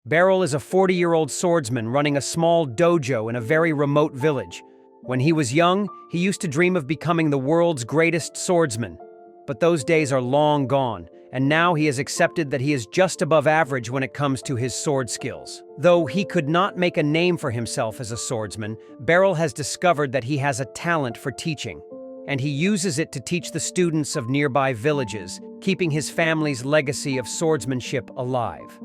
Beryl is a 40-year-old swordsman running a small dojo in a very remote village. When he was young, he used to dream of becoming the world's greatest swordsman. But those days are long gone, and now he has accepted that he is just above average when it comes to his sword skills. Though he could not make a name for himself as a swordsman, Beryl has discovered that he has a talent for teaching, and he uses it to teach the students of nearby villages, keeping his family's legacy of swordsmanship alive.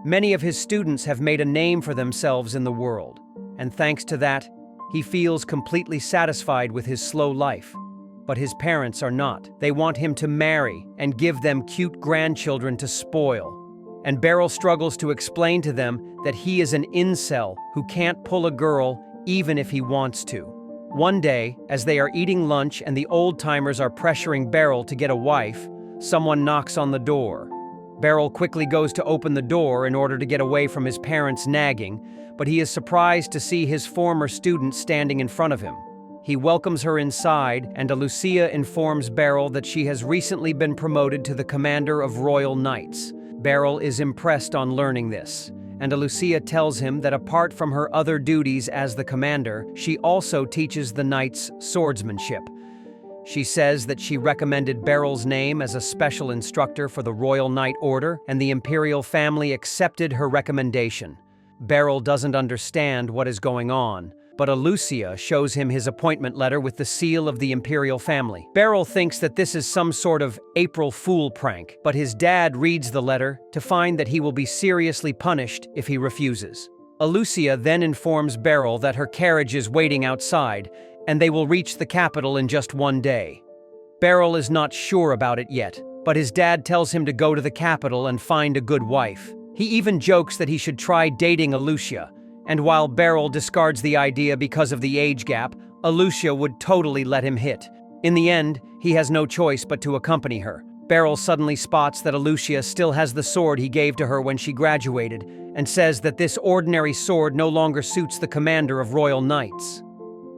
Many of his students have made a name for themselves in the world, and thanks to that, he feels completely satisfied with his slow life. But his parents are not. They want him to marry and give them cute grandchildren to spoil. And Beryl struggles to explain to them that he is an incel who can't pull a girl even if he wants to. One day, as they are eating lunch and the old-timers are pressuring Beryl to get a wife, someone knocks on the door. Beryl quickly goes to open the door in order to get away from his parents' nagging, but he is surprised to see his former student standing in front of him. He welcomes her inside, and Lucia informs Beryl that she has recently been promoted to the commander of Royal Knights. Beryl is impressed on learning this, and Lucia tells him that apart from her other duties as the commander, she also teaches the knights swordsmanship. She says that she recommended Beryl's name as a special instructor for the Royal Knight Order, and the Imperial family accepted her recommendation. Beryl doesn't understand what is going on, but Lucia shows him his appointment letter with the seal of the Imperial family. Beryl thinks that this is some sort of April Fool prank, but his dad reads the letter to find that he will be seriously punished if he refuses. Lucia then informs Beryl that her carriage is waiting outside, and they will reach the capital in just one day. Beryl is not sure about it yet, but his dad tells him to go to the capital and find a good wife. He even jokes that he should try dating Lucia, and while Beryl discards the idea because of the age gap, Lucia would totally let him hit. In the end, he has no choice but to accompany her. Beryl suddenly spots that Lucia still has the sword he gave to her when she graduated, and says that this ordinary sword no longer suits the commander of Royal Knights.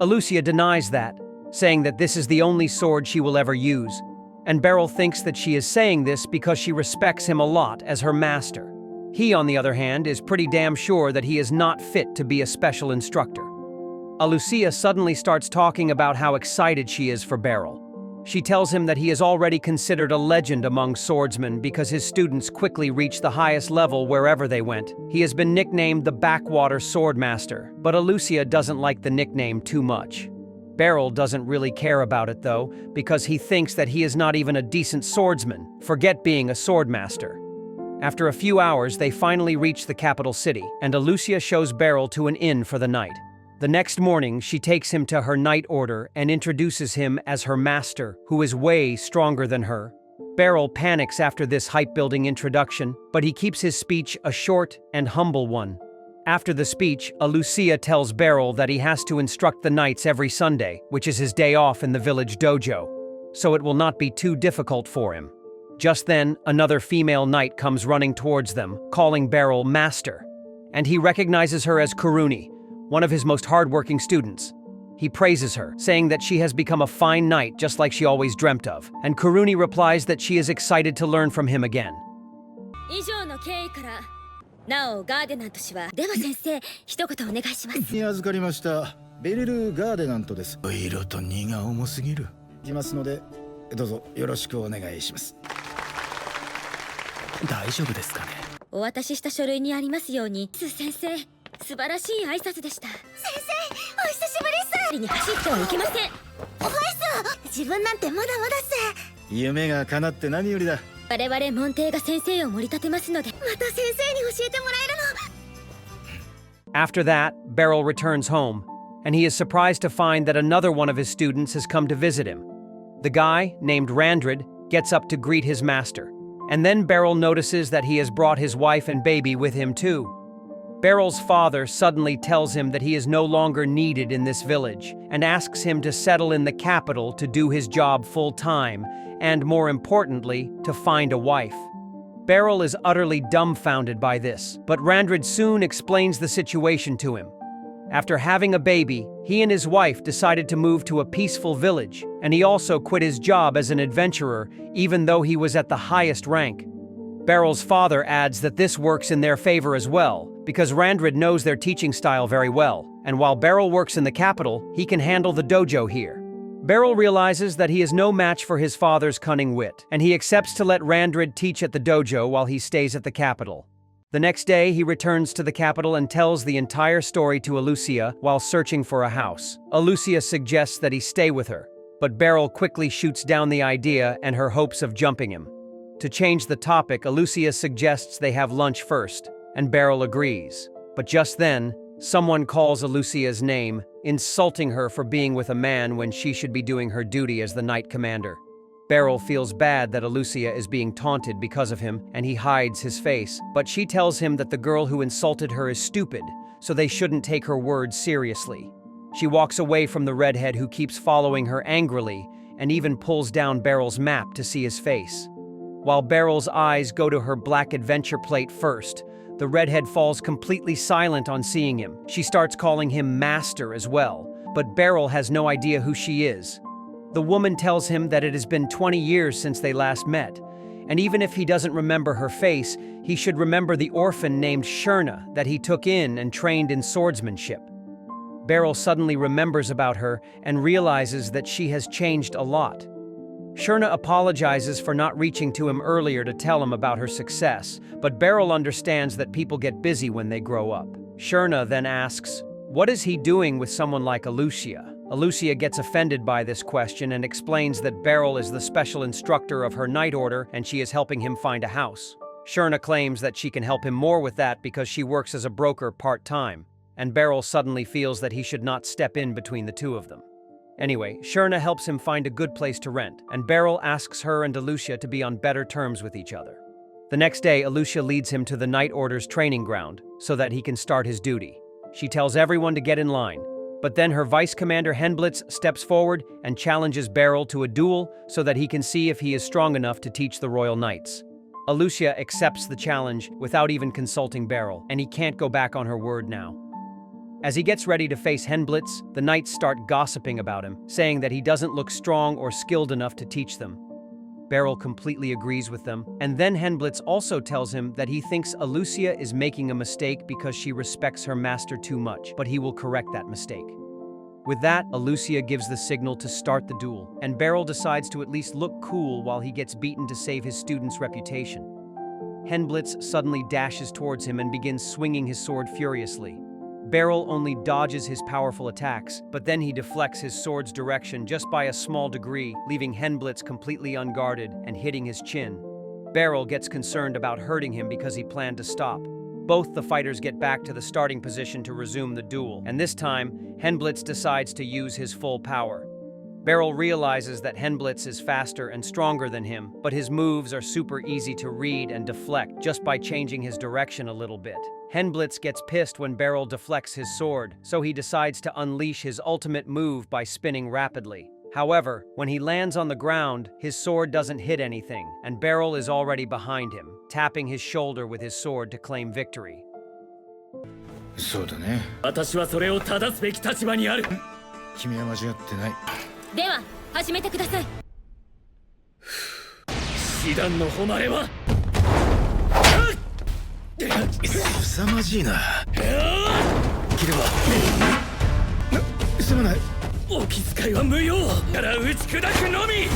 Lucia denies that, saying that this is the only sword she will ever use, and Beryl thinks that she is saying this because she respects him a lot as her master. He, on the other hand, is pretty damn sure that he is not fit to be a special instructor. Lucia suddenly starts talking about how excited she is for Beryl. She tells him that he is already considered a legend among swordsmen because his students quickly reach the highest level wherever they went. He has been nicknamed the Backwater Swordmaster, but Lucia doesn't like the nickname too much. Beryl doesn't really care about it though, because he thinks that he is not even a decent swordsman. Forget being a swordmaster. After a few hours, they finally reach the capital city, and Lucia shows Beryl to an inn for the night. The next morning, she takes him to her knight order and introduces him as her master, who is way stronger than her. Beryl panics after this hype-building introduction, but he keeps his speech a short and humble one. After the speech, Lucia tells Beryl that he has to instruct the knights every Sunday, which is his day off in the village dojo, so it will not be too difficult for him. Just then, another female knight comes running towards them, calling Beryl master, and he recognizes her as Kuruni, one of his most hardworking students. He praises her, saying that she has become a fine knight just like she always dreamt of, and Kuruni replies that she is excited to learn from him again. 以上の経緯からなおガーデナント氏はでは先生一言お願いします。に預かりましたベリル・ガーデナントです。色と荷が重すぎる。いますのでどうぞよろしくお願いします。大丈夫ですかね。お渡しした書類にありますように、先生素晴らしい挨拶でした。先生お久しぶりっす。に走ってはいけません。おはいっす。自分なんてまだまだっす。夢が叶って何よりだ。我々門弟が先生を盛り立てますので、また先生に教えてもらえるの。After that, Beryl returns home, and he is surprised to find that another one of his students has come to visit him. The guy, named Randrid, gets up to greet his master, and then Beryl notices that he has brought his wife and baby with him too. Beryl's father suddenly tells him that he is no longer needed in this village and asks him to settle in the capital to do his job full-time and, more importantly, to find a wife. Beryl is utterly dumbfounded by this, but Randrid soon explains the situation to him. After having a baby, he and his wife decided to move to a peaceful village, and he also quit his job as an adventurer even though he was at the highest rank. Beryl's father adds that this works in their favor as well, because Randrid knows their teaching style very well, and while Beryl works in the capital, he can handle the dojo here. Beryl realizes that he is no match for his father's cunning wit, and he accepts to let Randrid teach at the dojo while he stays at the capital. The next day, he returns to the capital and tells the entire story to Alucia while searching for a house. Alucia suggests that he stay with her, but Beryl quickly shoots down the idea and her hopes of jumping him. To change the topic, Alucia suggests they have lunch first, and Beryl agrees. But just then, someone calls Alucia's name, insulting her for being with a man when she should be doing her duty as the Knight Commander. Beryl feels bad that Alucia is being taunted because of him, and he hides his face, but she tells him that the girl who insulted her is stupid, so they shouldn't take her words seriously. She walks away from the redhead who keeps following her angrily, and even pulls down Beryl's map to see his face. While Beryl's eyes go to her black adventure plate first, the redhead falls completely silent on seeing him. She starts calling him Master as well, but Beryl has no idea who she is. The woman tells him that it has been 20 years since they last met, and even if he doesn't remember her face, he should remember the orphan named Shurna that he took in and trained in swordsmanship. Beryl suddenly remembers about her and realizes that she has changed a lot. Shurna apologizes for not reaching to him earlier to tell him about her success, but Beryl understands that people get busy when they grow up. Shurna then asks, "What is he doing with someone like Alucia?" Alucia gets offended by this question and explains that Beryl is the special instructor of her Knight Order and she is helping him find a house. Shurna claims that she can help him more with that because she works as a broker part-time, and Beryl suddenly feels that he should not step in between the two of them. Anyway, Shurna helps him find a good place to rent, and Beryl asks her and Alucia to be on better terms with each other. The next day, Alucia leads him to the Knight Order's training ground so that he can start his duty. She tells everyone to get in line, but then her Vice Commander Henblitz steps forward and challenges Beryl to a duel so that he can see if he is strong enough to teach the Royal Knights. Alucia accepts the challenge without even consulting Beryl, and he can't go back on her word now. As he gets ready to face Henblitz, the knights start gossiping about him, saying that he doesn't look strong or skilled enough to teach them. Beryl completely agrees with them, and then Henblitz also tells him that he thinks Alucia is making a mistake because she respects her master too much, but he will correct that mistake. With that, Alucia gives the signal to start the duel, and Beryl decides to at least look cool while he gets beaten to save his student's reputation. Henblitz suddenly dashes towards him and begins swinging his sword furiously. Beryl only dodges his powerful attacks, but then he deflects his sword's direction just by a small degree, leaving Henblitz completely unguarded and hitting his chin. Beryl gets concerned about hurting him because he planned to stop. Both the fighters get back to the starting position to resume the duel, and this time, Henblitz decides to use his full power. Beryl realizes that Henblitz is faster and stronger than him, but his moves are super easy to read and deflect just by changing his direction a little bit. Henblitz gets pissed when Beryl deflects his sword, so he decides to unleash his ultimate move by spinning rapidly. However, when he lands on the ground, his sword doesn't hit anything, and Beryl is already behind him, tapping his shoulder with his sword to claim victory. そうだね。私はそれを正すべき立場にある。君は間違ってない。では始めてください。師団の誉れは凄まじいな。切ればすまない。お気遣いは無用から打ち砕くのみ。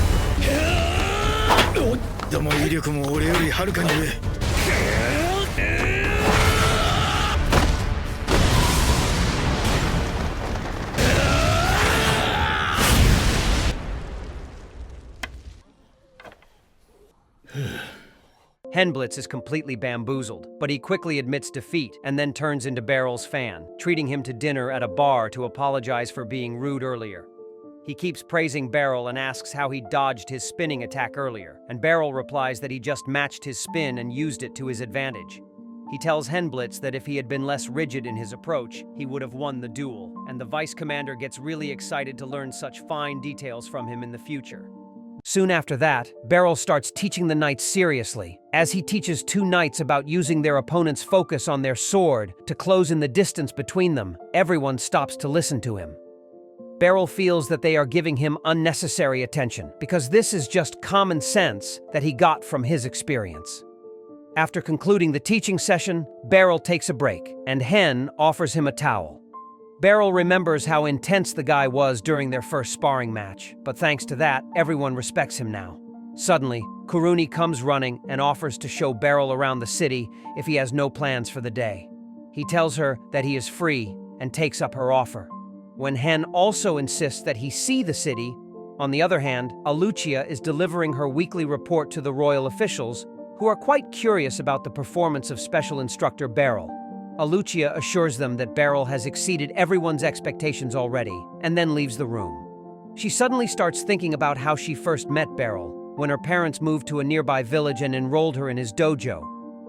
ども威力も俺よりはるかに上。Henblitz is completely bamboozled, but he quickly admits defeat and then turns into Beryl's fan, treating him to dinner at a bar to apologize for being rude earlier. He keeps praising Beryl and asks how he dodged his spinning attack earlier, and Beryl replies that he just matched his spin and used it to his advantage. He tells Henblitz that if he had been less rigid in his approach, he would have won the duel, and the Vice Commander gets really excited to learn such fine details from him in the future. Soon after that, Beryl starts teaching the knights seriously. As he teaches two knights about using their opponent's focus on their sword to close in the distance between them, everyone stops to listen to him. Beryl feels that they are giving him unnecessary attention, because this is just common sense that he got from his experience. After concluding the teaching session, Beryl takes a break, and Hen offers him a towel. Beryl remembers how intense the guy was during their first sparring match, but thanks to that, everyone respects him now. Suddenly, Kuruni comes running and offers to show Beryl around the city if he has no plans for the day. He tells her that he is free and takes up her offer. When Hen also insists that he see the city, on the other hand, Alucia is delivering her weekly report to the royal officials, who are quite curious about the performance of Special Instructor Beryl. Alucia assures them that Beryl has exceeded everyone's expectations already, and then leaves the room. She suddenly starts thinking about how she first met Beryl, when her parents moved to a nearby village and enrolled her in his dojo.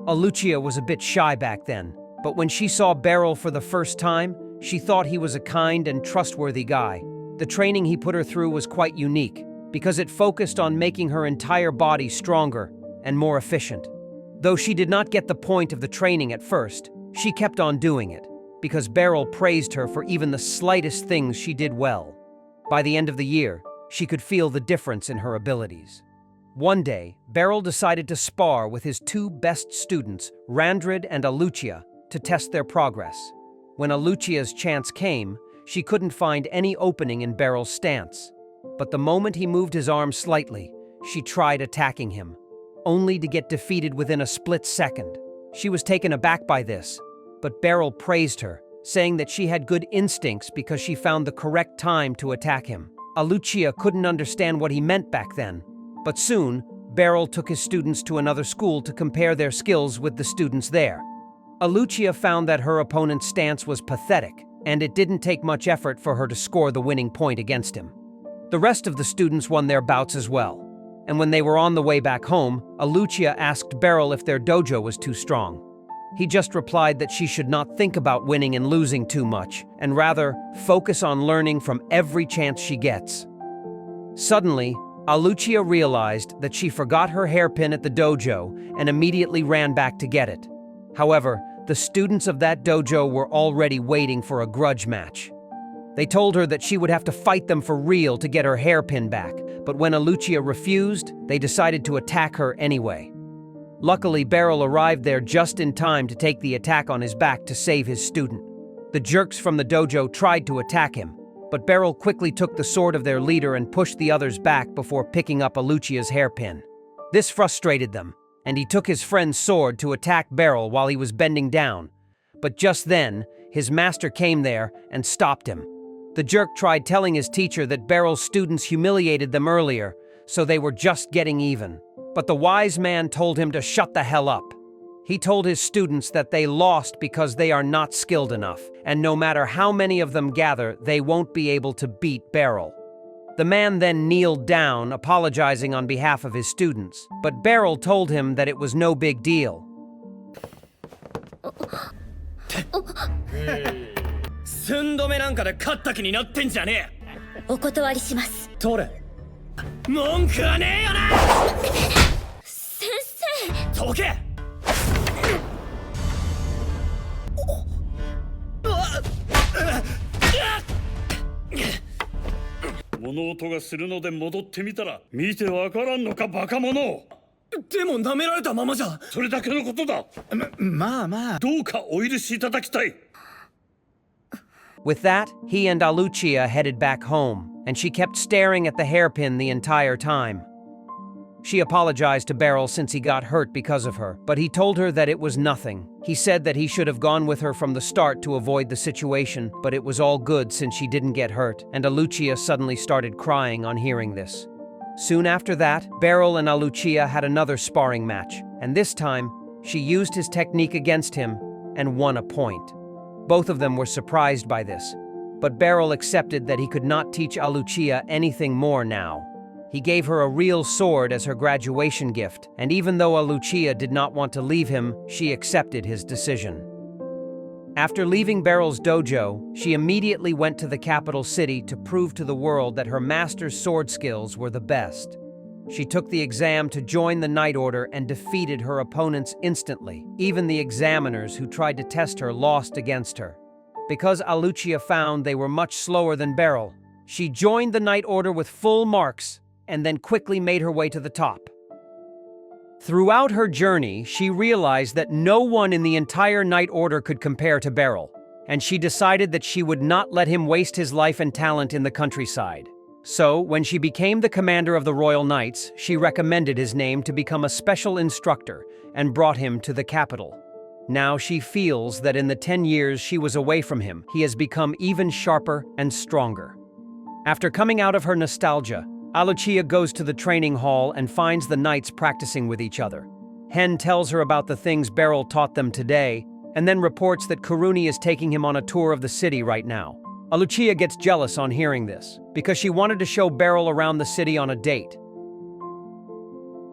Alucia was a bit shy back then, but when she saw Beryl for the first time, she thought he was a kind and trustworthy guy. The training he put her through was quite unique, because it focused on making her entire body stronger and more efficient. Though she did not get the point of the training at first, she kept on doing it, because Beryl praised her for even the slightest things she did well. By the end of the year, she could feel the difference in her abilities. One day, Beryl decided to spar with his two best students, Randrid and Alucia, to test their progress. When Alucia's chance came, she couldn't find any opening in Beryl's stance. But the moment he moved his arm slightly, she tried attacking him, only to get defeated within a split second. She was taken aback by this, but Beryl praised her, saying that she had good instincts because she found the correct time to attack him. Alucia couldn't understand what he meant back then, but soon, Beryl took his students to another school to compare their skills with the students there. Alucia found that her opponent's stance was pathetic, and it didn't take much effort for her to score the winning point against him. The rest of the students won their bouts as well, and when they were on the way back home, Alucia asked Beryl if their dojo was too strong. He just replied that she should not think about winning and losing too much, and rather focus on learning from every chance she gets. Suddenly, Alucia realized that she forgot her hairpin at the dojo and immediately ran back to get it. However, the students of that dojo were already waiting for a grudge match. They told her that she would have to fight them for real to get her hairpin back, but when Alucia refused, they decided to attack her anyway. Luckily, Beryl arrived there just in time to take the attack on his back to save his student. The jerks from the dojo tried to attack him, but Beryl quickly took the sword of their leader and pushed the others back before picking up Alucia's hairpin. This frustrated them, and he took his friend's sword to attack Beryl while he was bending down. But just then, his master came there and stopped him. The jerk tried telling his teacher that Beryl's students humiliated them earlier, so they were just getting even. But the wise man told him to shut the hell up. He told his students that they lost because they are not skilled enough, and no matter how many of them gather, they won't be able to beat Beryl. The man then kneeled down, apologizing on behalf of his students, but Beryl told him that it was no big deal. 寸止めなんかで勝った気になってんじゃねえ。お断りします。取れ。文句はねえよな。先生。どけ。物音がするので戻ってみたら見てわからんのかバカ者。でも舐められたままじゃそれだけのことだ。まあどうかお許しいただきたい。With that, he and Alucia headed back home, and she kept staring at the hairpin the entire time. She apologized to Beryl since he got hurt because of her, but he told her that it was nothing. He said that he should have gone with her from the start to avoid the situation, but it was all good since she didn't get hurt, and Alucia suddenly started crying on hearing this. Soon after that, Beryl and Alucia had another sparring match, and this time, she used his technique against him and won a point. Both of them were surprised by this, but Beryl accepted that he could not teach Alucia anything more now. He gave her a real sword as her graduation gift, and even though Alucia did not want to leave him, she accepted his decision. After leaving Beryl's dojo, she immediately went to the capital city to prove to the world that her master's sword skills were the best. She took the exam to join the Knight Order and defeated her opponents instantly. Even the examiners who tried to test her lost against her. Because Alucia found they were much slower than Beryl, she joined the Knight Order with full marks and then quickly made her way to the top. Throughout her journey, she realized that no one in the entire Night Order could compare to Beryl, and she decided that she would not let him waste his life and talent in the countryside. So, when she became the commander of the Royal Knights, she recommended his name to become a special instructor and brought him to the capital. Now she feels that in the 10 years she was away from him, he has become even sharper and stronger. After coming out of her nostalgia, Alucia goes to the training hall and finds the knights practicing with each other. Hen tells her about the things Beryl taught them today, and then reports that Kuruni is taking him on a tour of the city right now. Alucia gets jealous on hearing this, because she wanted to show Beryl around the city on a date.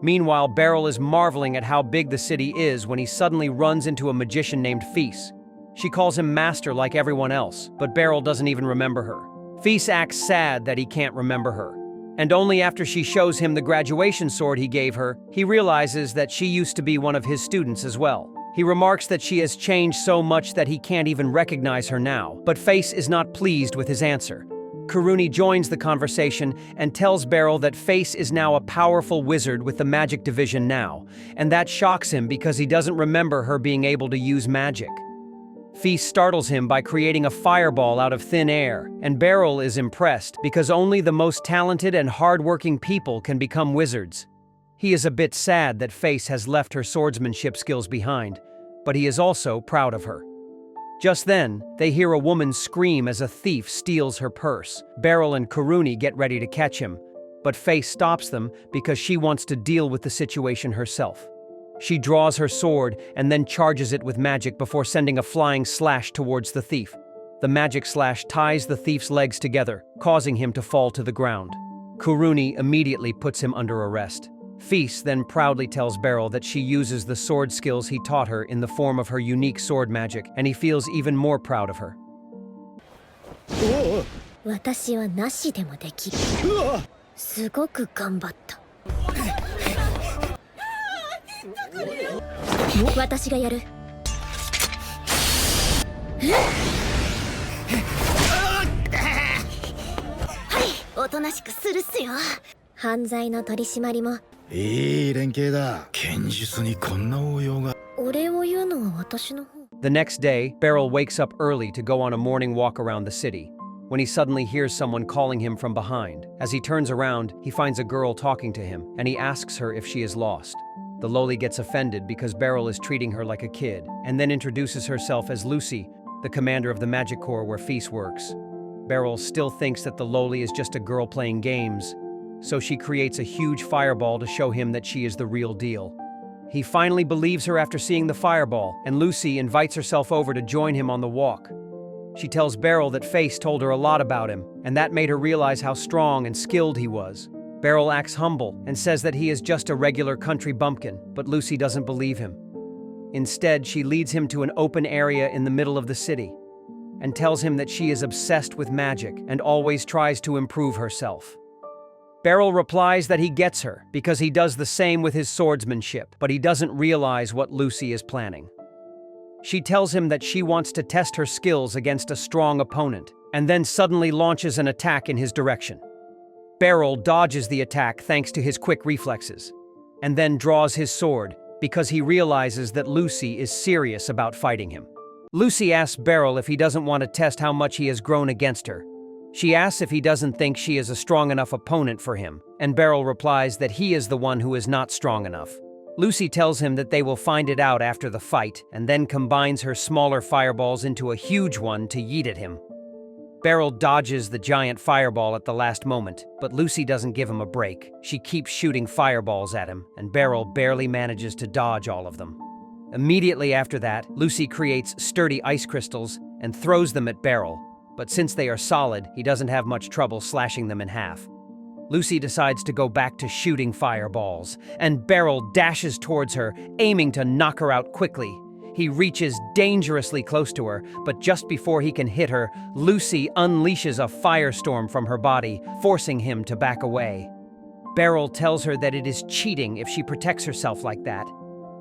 Meanwhile, Beryl is marveling at how big the city is when he suddenly runs into a magician named Feast. She calls him master like everyone else, but Beryl doesn't even remember her. Feast acts sad that he can't remember her. And only after she shows him the graduation sword he gave her, he realizes that she used to be one of his students as well. He remarks that she has changed so much that he can't even recognize her now, but Face is not pleased with his answer. Kuruni joins the conversation and tells Beryl that Face is now a powerful wizard with the magic division now, and that shocks him because he doesn't remember her being able to use magic. Feast startles him by creating a fireball out of thin air, and Beryl is impressed because only the most talented and hardworking people can become wizards. He is a bit sad that Face has left her swordsmanship skills behind, but he is also proud of her. Just then, they hear a woman scream as a thief steals her purse. Beryl and Kuruni get ready to catch him, but Face stops them because she wants to deal with the situation herself. She draws her sword and then charges it with magic before sending a flying slash towards the thief. The magic slash ties the thief's legs together, causing him to fall to the ground. Kuruni immediately puts him under arrest. Feast then proudly tells Beryl that she uses the sword skills he taught her in the form of her unique sword magic, and he feels even more proud of her. 私はなしでもできる。すごく頑張った。私がやる。はい、おとなしくするっすよ。犯罪の取り締まりも。いい連携だ。剣術にこんな応用が。お礼を言うのは私の方。The next day, Beryl wakes up early to go on a morning walk around the city, when he suddenly hears someone calling him from behind. As he turns around, he finds a girl talking to him, and he asks her if she is lost. The loli gets offended because Beryl is treating her like a kid, and then introduces herself as Lucy, the commander of the Magic Corps where Feast works. Beryl still thinks that the loli is just a girl playing games, so she creates a huge fireball to show him that she is the real deal. He finally believes her after seeing the fireball, and Lucy invites herself over to join him on the walk. She tells Beryl that Face told her a lot about him, and that made her realize how strong and skilled he was. Beryl acts humble and says that he is just a regular country bumpkin, but Lucy doesn't believe him. Instead, she leads him to an open area in the middle of the city and tells him that she is obsessed with magic and always tries to improve herself. Beryl replies that he gets her because he does the same with his swordsmanship, but he doesn't realize what Lucy is planning. She tells him that she wants to test her skills against a strong opponent, and then suddenly launches an attack in his direction. Beryl dodges the attack thanks to his quick reflexes, and then draws his sword because he realizes that Lucy is serious about fighting him. Lucy asks Beryl if he doesn't want to test how much he has grown against her. She asks if he doesn't think she is a strong enough opponent for him, and Beryl replies that he is the one who is not strong enough. Lucy tells him that they will find it out after the fight, and then combines her smaller fireballs into a huge one to yeet at him. Beryl dodges the giant fireball at the last moment, but Lucy doesn't give him a break. She keeps shooting fireballs at him, and Beryl barely manages to dodge all of them. Immediately after that, Lucy creates sturdy ice crystals and throws them at Beryl, but since they are solid, he doesn't have much trouble slashing them in half. Lucy decides to go back to shooting fireballs, and Beryl dashes towards her, aiming to knock her out quickly. He reaches dangerously close to her, but just before he can hit her, Lucy unleashes a firestorm from her body, forcing him to back away. Beryl tells her that it is cheating if she protects herself like that.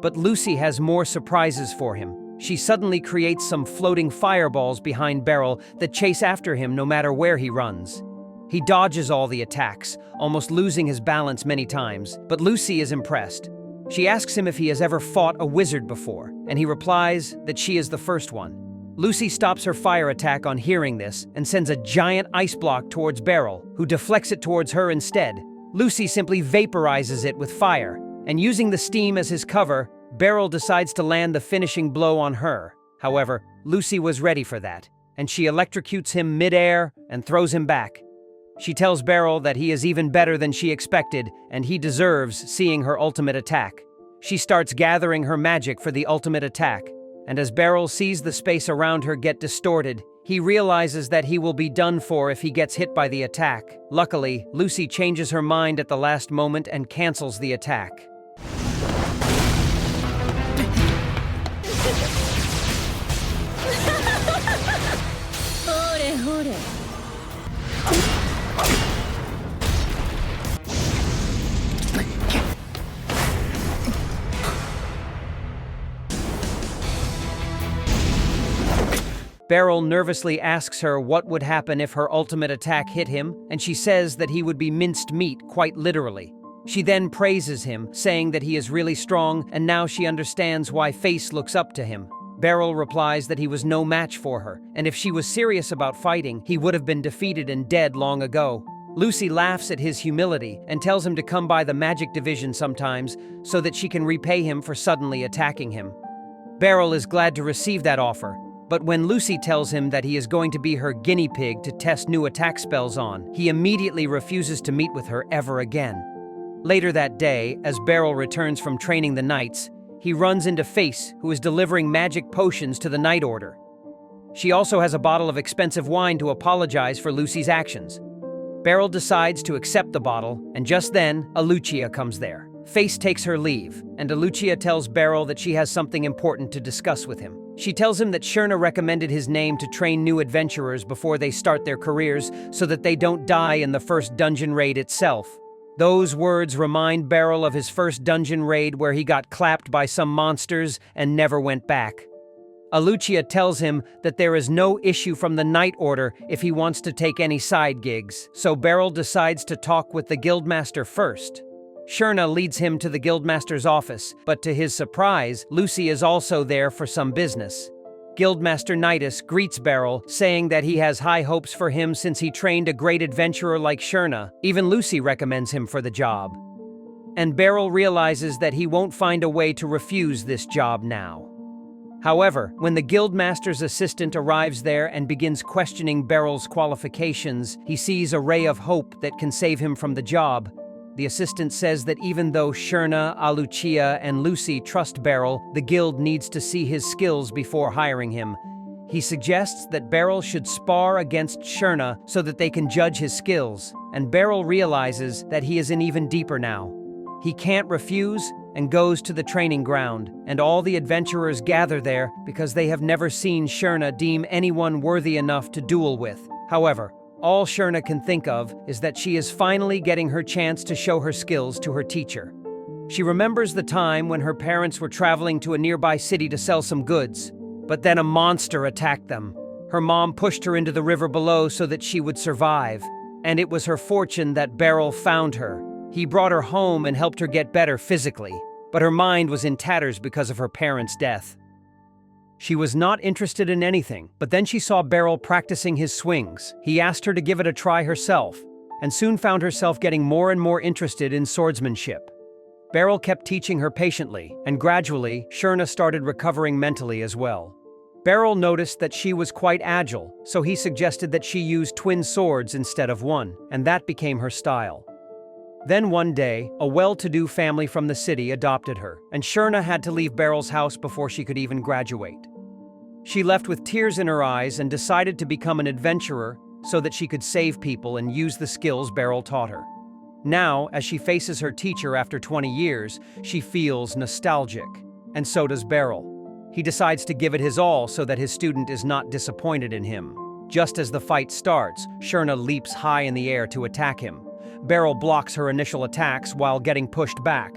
But Lucy has more surprises for him. She suddenly creates some floating fireballs behind Beryl that chase after him no matter where he runs. He dodges all the attacks, almost losing his balance many times, but Lucy is impressed. She asks him if he has ever fought a wizard before, and he replies that she is the first one. Lucy stops her fire attack on hearing this and sends a giant ice block towards Beryl, who deflects it towards her instead. Lucy simply vaporizes it with fire, and using the steam as his cover, Beryl decides to land the finishing blow on her. However, Lucy was ready for that, and she electrocutes him mid-air and throws him back. She tells Beryl that he is even better than she expected, and he deserves seeing her ultimate attack. She starts gathering her magic for the ultimate attack, and as Beryl sees the space around her get distorted, he realizes that he will be done for if he gets hit by the attack. Luckily, Lucy changes her mind at the last moment and cancels the attack. Beryl nervously asks her what would happen if her ultimate attack hit him, and she says that he would be minced meat, quite literally. She then praises him, saying that he is really strong, and now she understands why Face looks up to him. Beryl replies that he was no match for her, and if she was serious about fighting, he would have been defeated and dead long ago. Lucy laughs at his humility and tells him to come by the magic division sometimes so that she can repay him for suddenly attacking him. Beryl is glad to receive that offer, but when Lucy tells him that he is going to be her guinea pig to test new attack spells on, he immediately refuses to meet with her ever again. Later that day, as Beryl returns from training the knights, he runs into Face, who is delivering magic potions to the Knight Order. She also has a bottle of expensive wine to apologize for Lucy's actions. Beryl decides to accept the bottle, and just then, Alucia comes there. Face takes her leave, and Alucia tells Beryl that she has something important to discuss with him. She tells him that Sherna recommended his name to train new adventurers before they start their careers so that they don't die in the first dungeon raid itself. Those words remind Beryl of his first dungeon raid where he got clapped by some monsters and never went back. Alucia tells him that there is no issue from the Knight Order if he wants to take any side gigs, so Beryl decides to talk with the Guildmaster first. Sherna leads him to the Guildmaster's office, but to his surprise, Lucy is also there for some business. Guildmaster Nidus greets Beryl, saying that he has high hopes for him since he trained a great adventurer like Sherna. Even Lucy recommends him for the job. And Beryl realizes that he won't find a way to refuse this job now. However, when the Guildmaster's assistant arrives there and begins questioning Beryl's qualifications, he sees a ray of hope that can save him from the job. The assistant says that even though Sherna, Alucia, and Lucy trust Beryl, the guild needs to see his skills before hiring him. He suggests that Beryl should spar against Sherna so that they can judge his skills, and Beryl realizes that he is in even deeper now. He can't refuse and goes to the training ground, and all the adventurers gather there because they have never seen Sherna deem anyone worthy enough to duel with. However, all Sherna can think of is that she is finally getting her chance to show her skills to her teacher. She remembers the time when her parents were traveling to a nearby city to sell some goods, but then a monster attacked them. Her mom pushed her into the river below so that she would survive, and it was her fortune that Beryl found her. He brought her home and helped her get better physically, but her mind was in tatters because of her parents' death. She was not interested in anything, but then she saw Beryl practicing his swings. He asked her to give it a try herself, and soon found herself getting more and more interested in swordsmanship. Beryl kept teaching her patiently, and gradually, Sherna started recovering mentally as well. Beryl noticed that she was quite agile, so he suggested that she use twin swords instead of one, and that became her style. Then one day, a well-to-do family from the city adopted her, and Sherna had to leave Beryl's house before she could even graduate. She left with tears in her eyes and decided to become an adventurer so that she could save people and use the skills Beryl taught her. Now, as she faces her teacher after 20 years, she feels nostalgic, and so does Beryl. He decides to give it his all so that his student is not disappointed in him. Just as the fight starts, Sherna leaps high in the air to attack him. Beryl blocks her initial attacks while getting pushed back,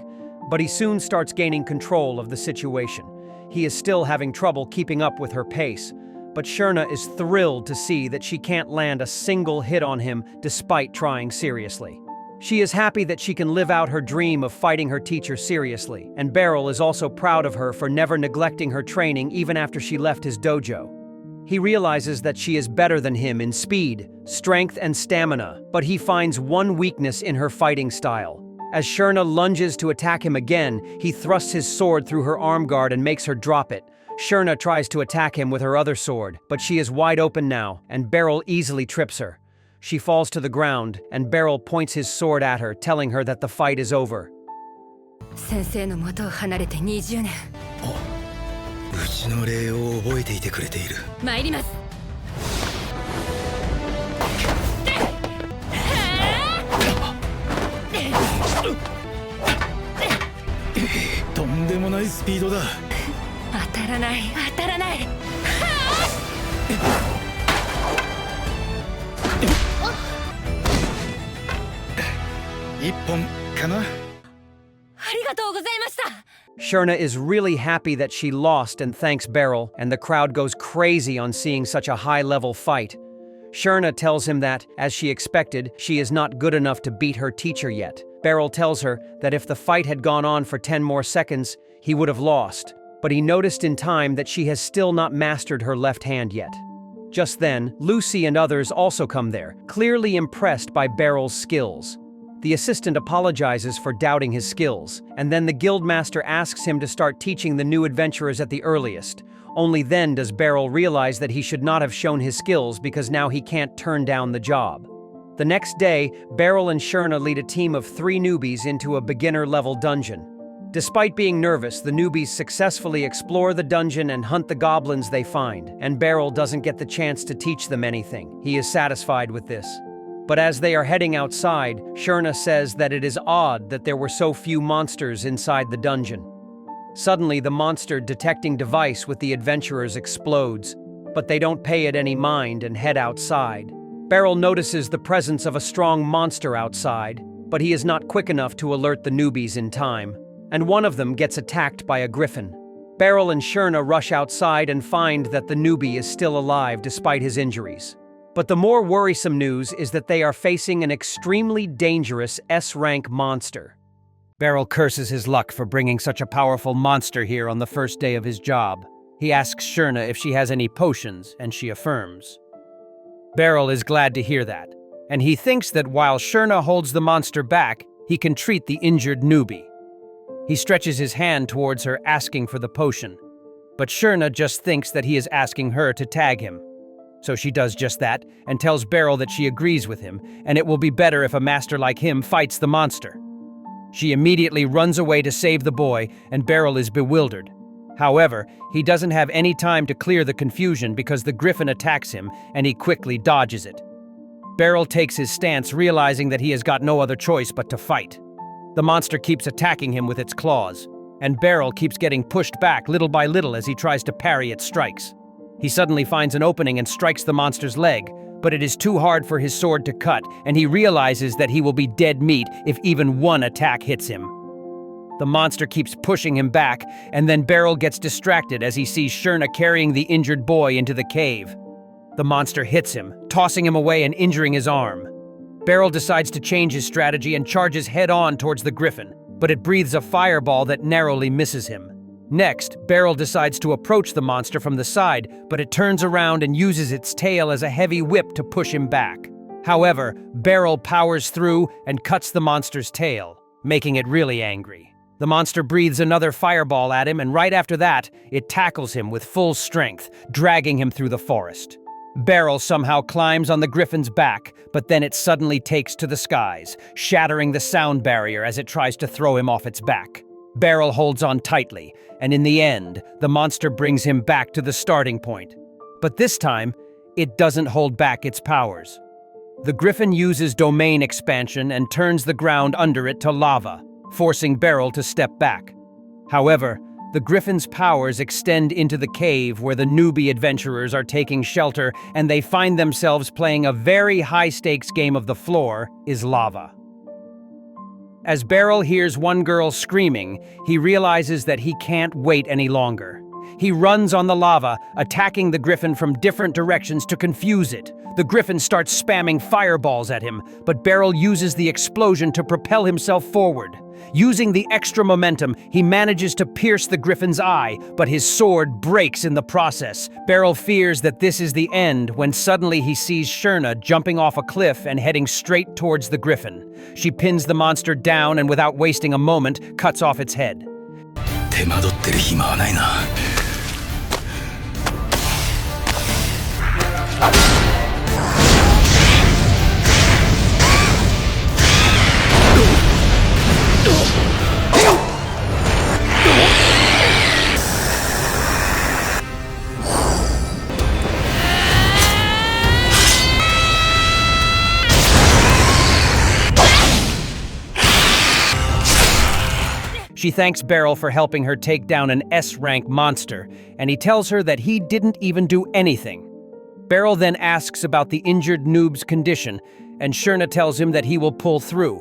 but he soon starts gaining control of the situation. He is still having trouble keeping up with her pace, but Sherna is thrilled to see that she can't land a single hit on him despite trying seriously. She is happy that she can live out her dream of fighting her teacher seriously, and Beryl is also proud of her for never neglecting her training even after she left his dojo. He realizes that she is better than him in speed, strength, and stamina, but he finds one weakness in her fighting style. As Sherna lunges to attack him again, he thrusts his sword through her arm guard and makes her drop it. Sherna tries to attack him with her other sword, but she is wide open now, and Beryl easily trips her. She falls to the ground, and Beryl points his sword at her, telling her that the fight is over. 先生の元を離れて20年。うちの礼を覚えていてくれている。参ります。とんでもないスピードだ。当たらない、当たらない。一本かな。ありがとうございました。Sherna is really happy that she lost and thanks Beryl, and the crowd goes crazy on seeing such a high-level fight. Sherna tells him that, as she expected, she is not good enough to beat her teacher yet. Beryl tells her that if the fight had gone on for 10 more seconds, he would have lost, but he noticed in time that she has still not mastered her left hand yet. Just then, Lucy and others also come there, clearly impressed by Beryl's skills. The assistant apologizes for doubting his skills, and then the guildmaster asks him to start teaching the new adventurers at the earliest. Only then does Beryl realize that he should not have shown his skills because now he can't turn down the job. The next day, Beryl and Sherna lead a team of 3 newbies into a beginner-level dungeon. Despite being nervous, the newbies successfully explore the dungeon and hunt the goblins they find, and Beryl doesn't get the chance to teach them anything. He is satisfied with this. But as they are heading outside, Sherna says that it is odd that there were so few monsters inside the dungeon. Suddenly, the monster detecting device with the adventurers explodes, but they don't pay it any mind and head outside. Beryl notices the presence of a strong monster outside, but he is not quick enough to alert the newbies in time, and one of them gets attacked by a griffin. Beryl and Sherna rush outside and find that the newbie is still alive despite his injuries. But the more worrisome news is that they are facing an extremely dangerous S-rank monster. Beryl curses his luck for bringing such a powerful monster here on the first day of his job. He asks Sherna if she has any potions, and she affirms. Beryl is glad to hear that, and he thinks that while Sherna holds the monster back, he can treat the injured newbie. He stretches his hand towards her, asking for the potion. But Sherna just thinks that he is asking her to tag him. So she does just that, and tells Beryl that she agrees with him, and it will be better if a master like him fights the monster. She immediately runs away to save the boy, and Beryl is bewildered. However, he doesn't have any time to clear the confusion because the griffin attacks him, and he quickly dodges it. Beryl takes his stance, realizing that he has got no other choice but to fight. The monster keeps attacking him with its claws, and Beryl keeps getting pushed back little by little as he tries to parry its strikes. He suddenly finds an opening and strikes the monster's leg, but it is too hard for his sword to cut, and he realizes that he will be dead meat if even one attack hits him. The monster keeps pushing him back, and then Beryl gets distracted as he sees Sherna carrying the injured boy into the cave. The monster hits him, tossing him away and injuring his arm. Beryl decides to change his strategy and charges head-on towards the griffin, but it breathes a fireball that narrowly misses him. Next, Beryl decides to approach the monster from the side, but it turns around and uses its tail as a heavy whip to push him back. However, Beryl powers through and cuts the monster's tail, making it really angry. The monster breathes another fireball at him, and right after that, it tackles him with full strength, dragging him through the forest. Beryl somehow climbs on the griffin's back, but then it suddenly takes to the skies, shattering the sound barrier as it tries to throw him off its back. Beryl holds on tightly, and in the end, the monster brings him back to the starting point. But this time, it doesn't hold back its powers. The griffin uses domain expansion and turns the ground under it to lava, forcing Beryl to step back. However, the griffin's powers extend into the cave where the newbie adventurers are taking shelter, and they find themselves playing a very high-stakes game of the floor is lava. As Beryl hears one girl screaming, he realizes that he can't wait any longer. He runs on the lava, attacking the griffin from different directions to confuse it. The griffin starts spamming fireballs at him, but Beryl uses the explosion to propel himself forward. Using the extra momentum, he manages to pierce the griffin's eye, but his sword breaks in the process. Beryl fears that this is the end when suddenly he sees Shurna jumping off a cliff and heading straight towards the griffin. She pins the monster down and without wasting a moment, cuts off its head. 手間取ってる暇はないな。She thanks Beryl for helping her take down an S-rank monster, and he tells her that he didn't even do anything. Beryl then asks about the injured noob's condition, and Shurna tells him that he will pull through.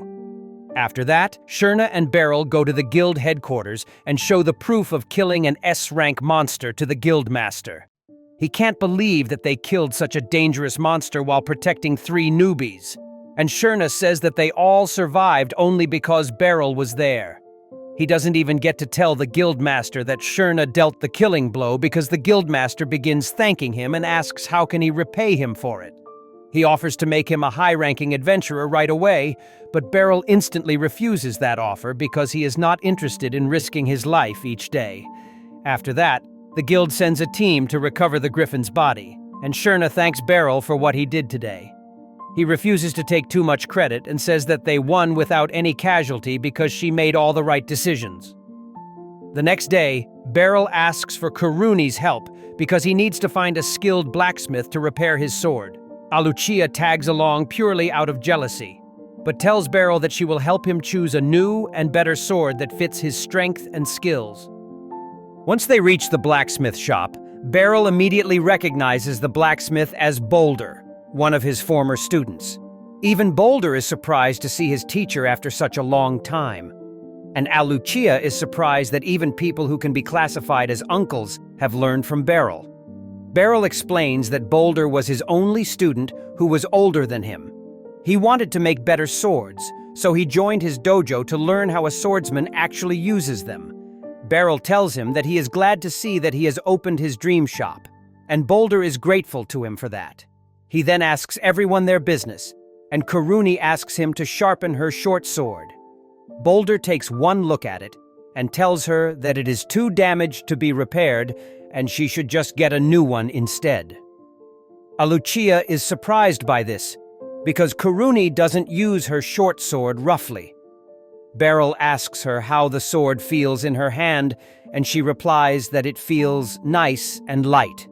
After that, Shurna and Beryl go to the guild headquarters and show the proof of killing an S-rank monster to the guild master. He can't believe that they killed such a dangerous monster while protecting 3 newbies. And Shurna says that they all survived only because Beryl was there. He doesn't even get to tell the guildmaster that Shurna dealt the killing blow because the guildmaster begins thanking him and asks how can he repay him for it. He offers to make him a high-ranking adventurer right away, but Beryl instantly refuses that offer because he is not interested in risking his life each day. After that, the guild sends a team to recover the griffin's body, and Shurna thanks Beryl for what he did today. He refuses to take too much credit and says that they won without any casualty because she made all the right decisions. The next day, Beryl asks for Kuruni's help because he needs to find a skilled blacksmith to repair his sword. Alucia tags along purely out of jealousy, but tells Beryl that she will help him choose a new and better sword that fits his strength and skills. Once they reach the blacksmith shop, Beryl immediately recognizes the blacksmith as Boulder, one of his former students. Even Boulder is surprised to see his teacher after such a long time. And Alucia is surprised that even people who can be classified as uncles have learned from Beryl. Beryl explains that Boulder was his only student who was older than him. He wanted to make better swords, so he joined his dojo to learn how a swordsman actually uses them. Beryl tells him that he is glad to see that he has opened his dream shop, and Boulder is grateful to him for that. He then asks everyone their business, and Kuruni asks him to sharpen her short sword. Boulder takes one look at it and tells her that it is too damaged to be repaired and she should just get a new one instead. Alucia is surprised by this because Kuruni doesn't use her short sword roughly. Beryl asks her how the sword feels in her hand, and she replies that it feels nice and light.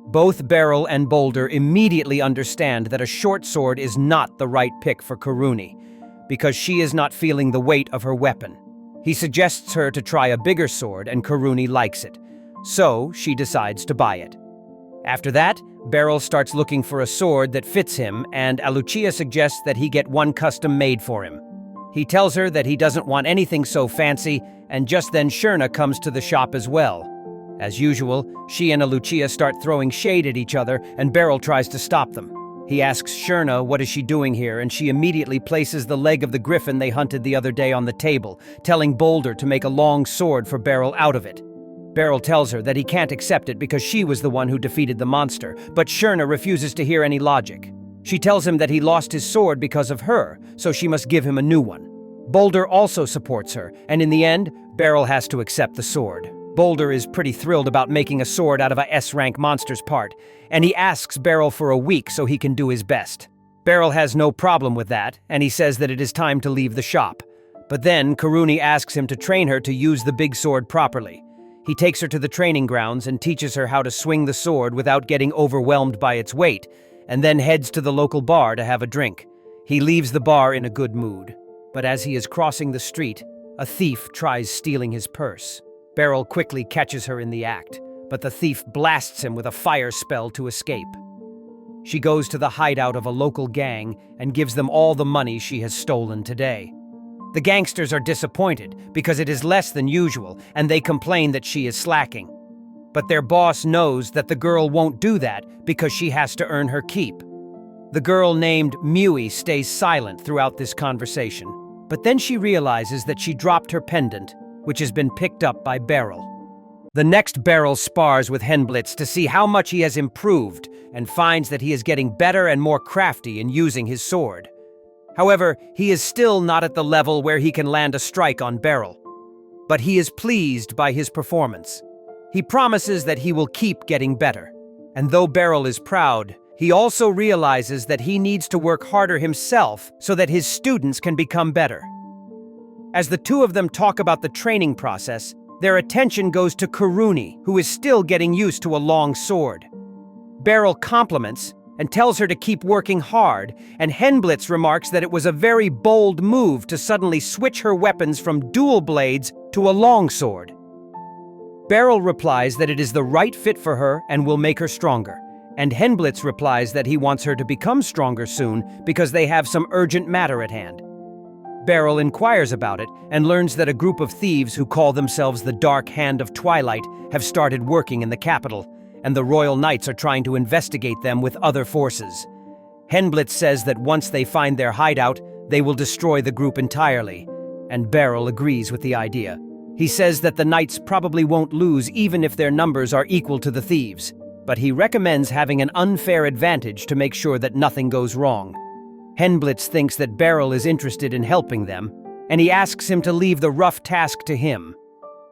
Both Beryl and Boulder immediately understand that a short sword is not the right pick for Kuruni, because she is not feeling the weight of her weapon. He suggests her to try a bigger sword, and Kuruni likes it, so she decides to buy it. After that, Beryl starts looking for a sword that fits him, and Alucia suggests that he get one custom made for him. He tells her that he doesn't want anything so fancy, and just then Shurna comes to the shop as well. As usual, she and Alucia start throwing shade at each other, and Beryl tries to stop them. He asks Shurna what is she doing here, and she immediately places the leg of the griffin they hunted the other day on the table, telling Boulder to make a long sword for Beryl out of it. Beryl tells her that he can't accept it because she was the one who defeated the monster, but Shurna refuses to hear any logic. She tells him that he lost his sword because of her, so she must give him a new one. Boulder also supports her, and in the end, Beryl has to accept the sword. Boulder is pretty thrilled about making a sword out of a S-rank monster's part, and he asks Beryl for a week so he can do his best. Beryl has no problem with that, and he says that it is time to leave the shop. But then Kuruni asks him to train her to use the big sword properly. He takes her to the training grounds and teaches her how to swing the sword without getting overwhelmed by its weight, and then heads to the local bar to have a drink. He leaves the bar in a good mood, but as he is crossing the street, a thief tries stealing his purse. Beryl quickly catches her in the act, but the thief blasts him with a fire spell to escape. She goes to the hideout of a local gang and gives them all the money she has stolen today. The gangsters are disappointed because it is less than usual, and they complain that she is slacking. But their boss knows that the girl won't do that because she has to earn her keep. The girl named Mui stays silent throughout this conversation, but then she realizes that she dropped her pendant, which has been picked up by Beryl. The next Beryl spars with Henblitz to see how much he has improved and finds that he is getting better and more crafty in using his sword. However, he is still not at the level where he can land a strike on Beryl. But he is pleased by his performance. He promises that he will keep getting better. And though Beryl is proud, he also realizes that he needs to work harder himself so that his students can become better. As the two of them talk about the training process, their attention goes to Kuruni, who is still getting used to a long sword. Beryl compliments and tells her to keep working hard, and Henblitz remarks that it was a very bold move to suddenly switch her weapons from dual blades to a longsword. Beryl replies that it is the right fit for her and will make her stronger, and Henblitz replies that he wants her to become stronger soon because they have some urgent matter at hand. Beryl inquires about it and learns that a group of thieves who call themselves the Dark Hand of Twilight have started working in the capital, and the Royal Knights are trying to investigate them with other forces. Henblitz says that once they find their hideout, they will destroy the group entirely, and Beryl agrees with the idea. He says that the Knights probably won't lose even if their numbers are equal to the thieves, but he recommends having an unfair advantage to make sure that nothing goes wrong. Henblitz thinks that Beryl is interested in helping them, and he asks him to leave the rough task to him.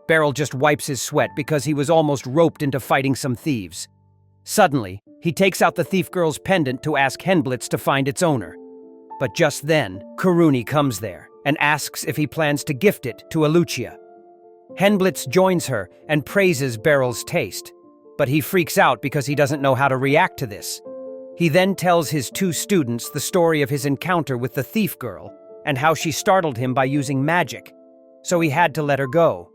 Beryl just wipes his sweat because he was almost roped into fighting some thieves. Suddenly, he takes out the thief girl's pendant to ask Henblitz to find its owner. But just then, Kuruni comes there and asks if he plans to gift it to Alucia. Henblitz joins her and praises Beryl's taste, but he freaks out because he doesn't know how to react to this. He then tells his two students the story of his encounter with the thief girl and how she startled him by using magic, so he had to let her go.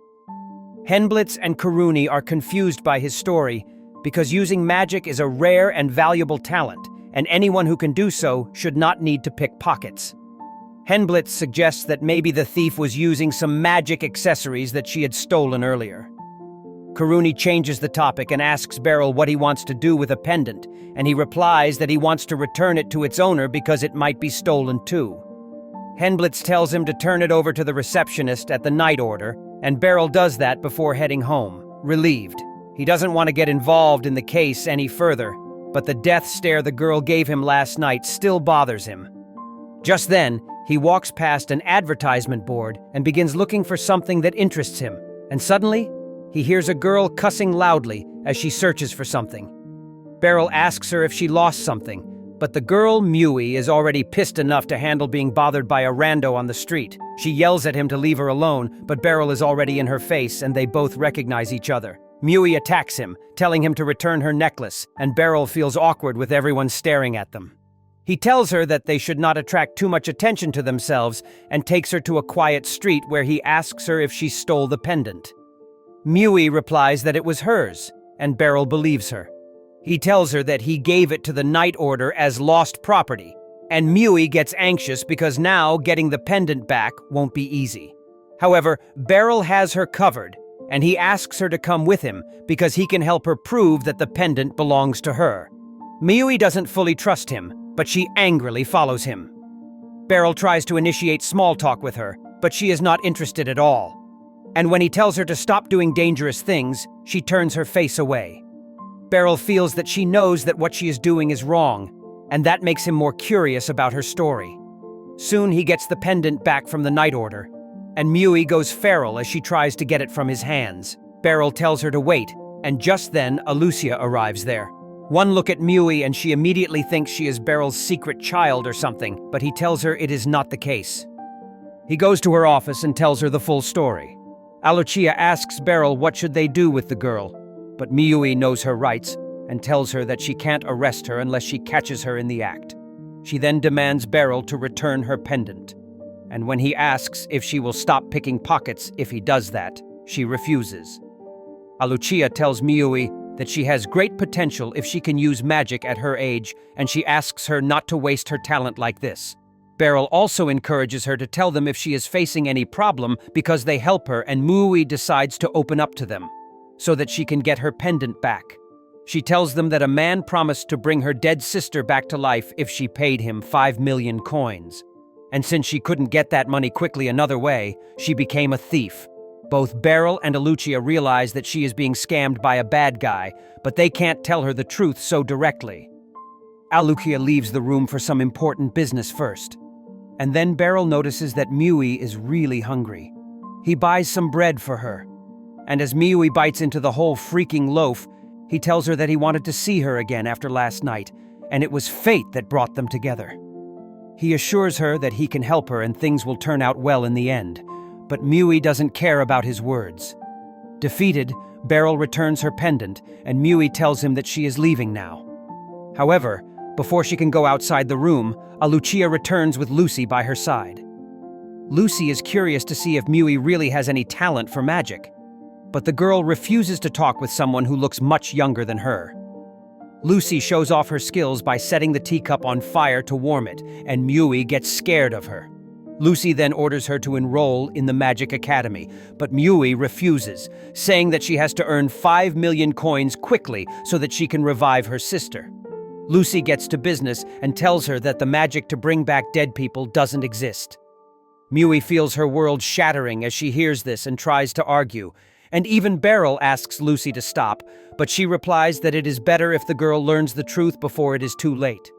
Henblitz and Kuruni are confused by his story because using magic is a rare and valuable talent, and anyone who can do so should not need to pick pockets. Henblitz suggests that maybe the thief was using some magic accessories that she had stolen earlier. Kuruni changes the topic and asks Beryl what he wants to do with a pendant, and he replies that he wants to return it to its owner because it might be stolen too. Henblitz tells him to turn it over to the receptionist at the night order, and Beryl does that before heading home, relieved. He doesn't want to get involved in the case any further, but the death stare the girl gave him last night still bothers him. Just then, he walks past an advertisement board and begins looking for something that interests him, and suddenly, he hears a girl cussing loudly as she searches for something. Beryl asks her if she lost something, but the girl, Mui, is already pissed enough to handle being bothered by a rando on the street. She yells at him to leave her alone, but Beryl is already in her face and they both recognize each other. Mui attacks him, telling him to return her necklace, and Beryl feels awkward with everyone staring at them. He tells her that they should not attract too much attention to themselves and takes her to a quiet street where he asks her if she stole the pendant. Mui replies that it was hers, and Beryl believes her. He tells her that he gave it to the Night Order as lost property, and Mui gets anxious because now getting the pendant back won't be easy. However, Beryl has her covered, and he asks her to come with him because he can help her prove that the pendant belongs to her. Mui doesn't fully trust him, but she angrily follows him. Beryl tries to initiate small talk with her, but she is not interested at all. And when he tells her to stop doing dangerous things, she turns her face away. Beryl feels that she knows that what she is doing is wrong, and that makes him more curious about her story. Soon he gets the pendant back from the Night Order, and Mui goes feral as she tries to get it from his hands. Beryl tells her to wait, and just then Alucia arrives there. One look at Mui and she immediately thinks she is Beryl's secret child or something, but he tells her it is not the case. He goes to her office and tells her the full story. Alucia asks Beryl what should they do with the girl, but Mui knows her rights and tells her that she can't arrest her unless she catches her in the act. She then demands Beryl to return her pendant, and when he asks if she will stop picking pockets if he does that, she refuses. Alucia tells Mui that she has great potential if she can use magic at her age, and she asks her not to waste her talent like this. Beryl also encourages her to tell them if she is facing any problem because they help her, and Mui decides to open up to them. so that she can get her pendant back. She tells them that a man promised to bring her dead sister back to life if she paid him 5 million coins. And since she couldn't get that money quickly another way, she became a thief. Both Beryl and Alucia realize that she is being scammed by a bad guy, but they can't tell her the truth so directly. Alucia leaves the room for some important business first. And then Beryl notices that Mui is really hungry. He buys some bread for her. And as Mui bites into the whole freaking loaf, he tells her that he wanted to see her again after last night, and it was fate that brought them together. He assures her that he can help her and things will turn out well in the end, but Mui doesn't care about his words. Defeated, Beryl returns her pendant, and Mui tells him that she is leaving now. However, before she can go outside the room, Alucia returns with Lucy by her side. Lucy is curious to see if Mui really has any talent for magic, but the girl refuses to talk with someone who looks much younger than her. Lucy shows off her skills by setting the teacup on fire to warm it, and Mui gets scared of her. Lucy then orders her to enroll in the Magic Academy, but Mui refuses, saying that she has to earn 5 million coins quickly so that she can revive her sister. Lucy gets to business and tells her that the magic to bring back dead people doesn't exist. Mui feels her world shattering as she hears this and tries to argue, and even Beryl asks Lucy to stop, but she replies that it is better if the girl learns the truth before it is too late.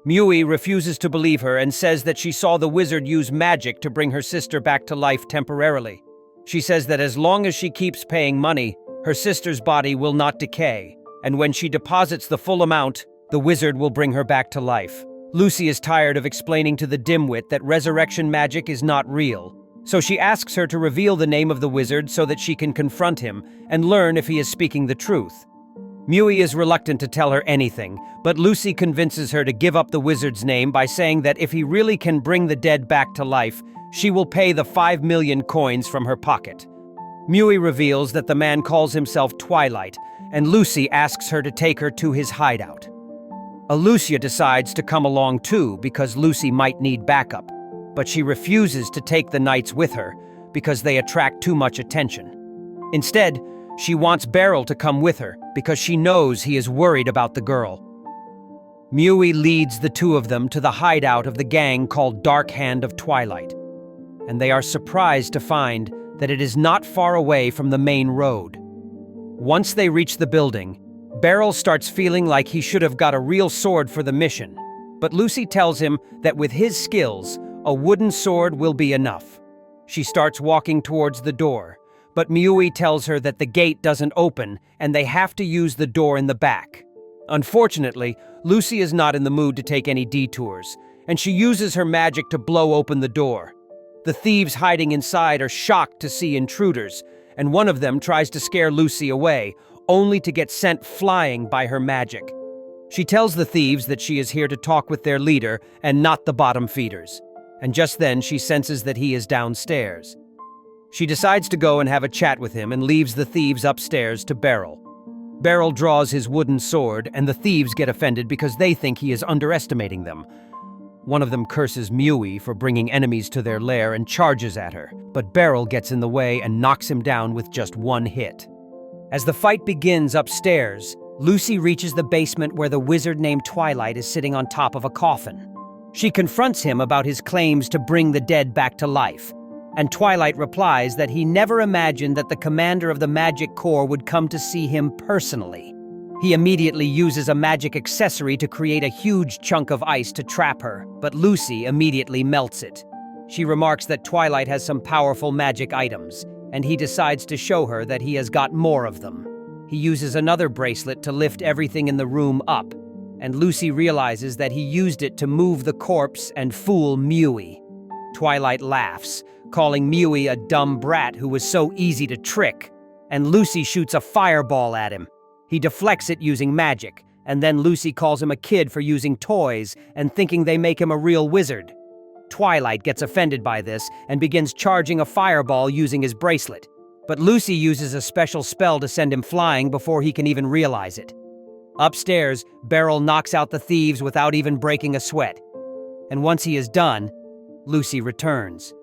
Mui refuses to believe her and says that she saw the wizard use magic to bring her sister back to life temporarily. She says that as long as she keeps paying money, her sister's body will not decay, and when she deposits the full amount, the wizard will bring her back to life. Lucy is tired of explaining to the dimwit that resurrection magic is not real, so she asks her to reveal the name of the wizard so that she can confront him and learn if he is speaking the truth. Mui is reluctant to tell her anything, but Lucy convinces her to give up the wizard's name by saying that if he really can bring the dead back to life, she will pay the 5 million coins from her pocket. Mui reveals that the man calls himself Twilight, and Lucy asks her to take her to his hideout. Alucia decides to come along too because Lucy might need backup, but she refuses to take the knights with her because they attract too much attention. Instead, she wants Beryl to come with her because she knows he is worried about the girl. Mui leads the two of them to the hideout of the gang called Dark Hand of Twilight, and they are surprised to find that it is not far away from the main road. Once they reach the building, Beryl starts feeling like he should have got a real sword for the mission, but Lucy tells him that with his skills, a wooden sword will be enough. She starts walking towards the door, but Mui tells her that the gate doesn't open and they have to use the door in the back. Unfortunately, Lucy is not in the mood to take any detours, and she uses her magic to blow open the door. The thieves hiding inside are shocked to see intruders, and one of them tries to scare Lucy away, only to get sent flying by her magic. She tells the thieves that she is here to talk with their leader and not the bottom feeders, and just then she senses that he is downstairs. She decides to go and have a chat with him and leaves the thieves upstairs to Beryl. Beryl draws his wooden sword, and the thieves get offended because they think he is underestimating them. One of them curses Mui for bringing enemies to their lair and charges at her, but Beryl gets in the way and knocks him down with just one hit. As the fight begins upstairs, Lucy reaches the basement where the wizard named Twilight is sitting on top of a coffin. She confronts him about his claims to bring the dead back to life, and Twilight replies that he never imagined that the commander of the Magic Corps would come to see him personally. He immediately uses a magic accessory to create a huge chunk of ice to trap her, but Lucy immediately melts it. She remarks that Twilight has some powerful magic items, and he decides to show her that he has got more of them. He uses another bracelet to lift everything in the room up, and Lucy realizes that he used it to move the corpse and fool Mui. Twilight laughs, calling Mui a dumb brat who was so easy to trick, and Lucy shoots a fireball at him. He deflects it using magic, and then Lucy calls him a kid for using toys and thinking they make him a real wizard. Twilight gets offended by this and begins charging a fireball using his bracelet, but Lucy uses a special spell to send him flying before he can even realize it. Upstairs, Beryl knocks out the thieves without even breaking a sweat, and once he is done, Lucy returns.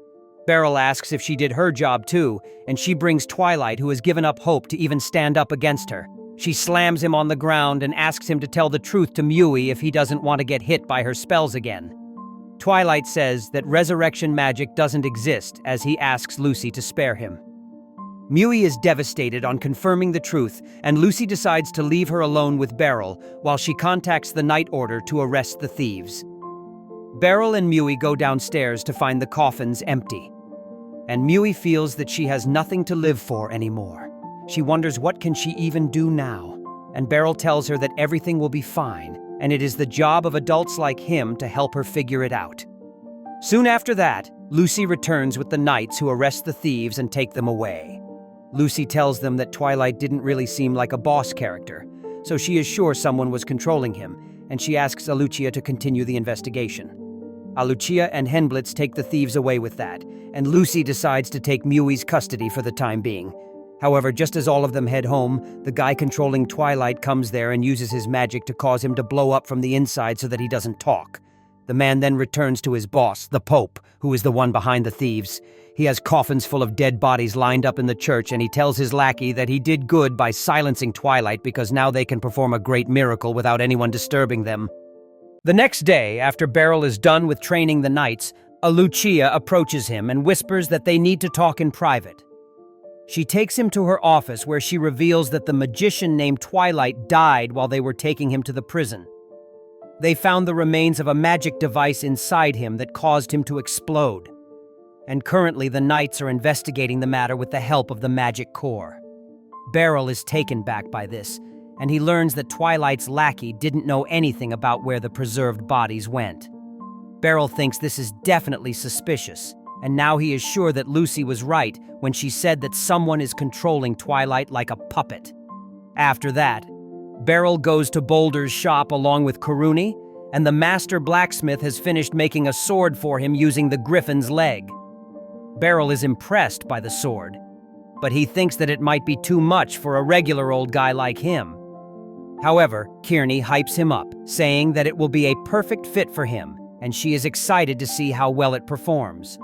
Beryl asks if she did her job too, and she brings Twilight, who has given up hope to even stand up against her. She slams him on the ground and asks him to tell the truth to Mui if he doesn't want to get hit by her spells again. Twilight says that resurrection magic doesn't exist, as he asks Lucy to spare him. Mui is devastated on confirming the truth, and Lucy decides to leave her alone with Beryl while she contacts the Night Order to arrest the thieves. Beryl and Mui go downstairs to find the coffins empty, and Mui feels that she has nothing to live for anymore. She wonders what can she even do now, and Beryl tells her that everything will be fine, and it is the job of adults like him to help her figure it out. Soon after that, Lucy returns with the knights who arrest the thieves and take them away. Lucy tells them that Twilight didn't really seem like a boss character, so she is sure someone was controlling him, and she asks Alucia to continue the investigation. Alucia and Henblitz take the thieves away with that, and Lucy decides to take Mui's custody for the time being. However, just as all of them head home, the guy controlling Twilight comes there and uses his magic to cause him to blow up from the inside so that he doesn't talk. The man then returns to his boss, the Pope, who is the one behind the thieves. He has coffins full of dead bodies lined up in the church, and he tells his lackey that he did good by silencing Twilight because now they can perform a great miracle without anyone disturbing them. The next day, after Beryl is done with training the knights, Alucia approaches him and whispers that they need to talk in private. She takes him to her office where she reveals that the magician named Twilight died while they were taking him to the prison. They found the remains of a magic device inside him that caused him to explode. And currently the knights are investigating the matter with the help of the magic core. Beryl is taken back by this, and he learns that Twilight's lackey didn't know anything about where the preserved bodies went. Beryl thinks this is definitely suspicious, and now he is sure that Lucy was right when she said that someone is controlling Twilight like a puppet. After that, Beryl goes to Boulder's shop along with Karuni, and the master blacksmith has finished making a sword for him using the griffin's leg. Beryl is impressed by the sword, but he thinks that it might be too much for a regular old guy like him. However, Kearney hypes him up, saying that it will be a perfect fit for him, and she is excited to see how well it performs.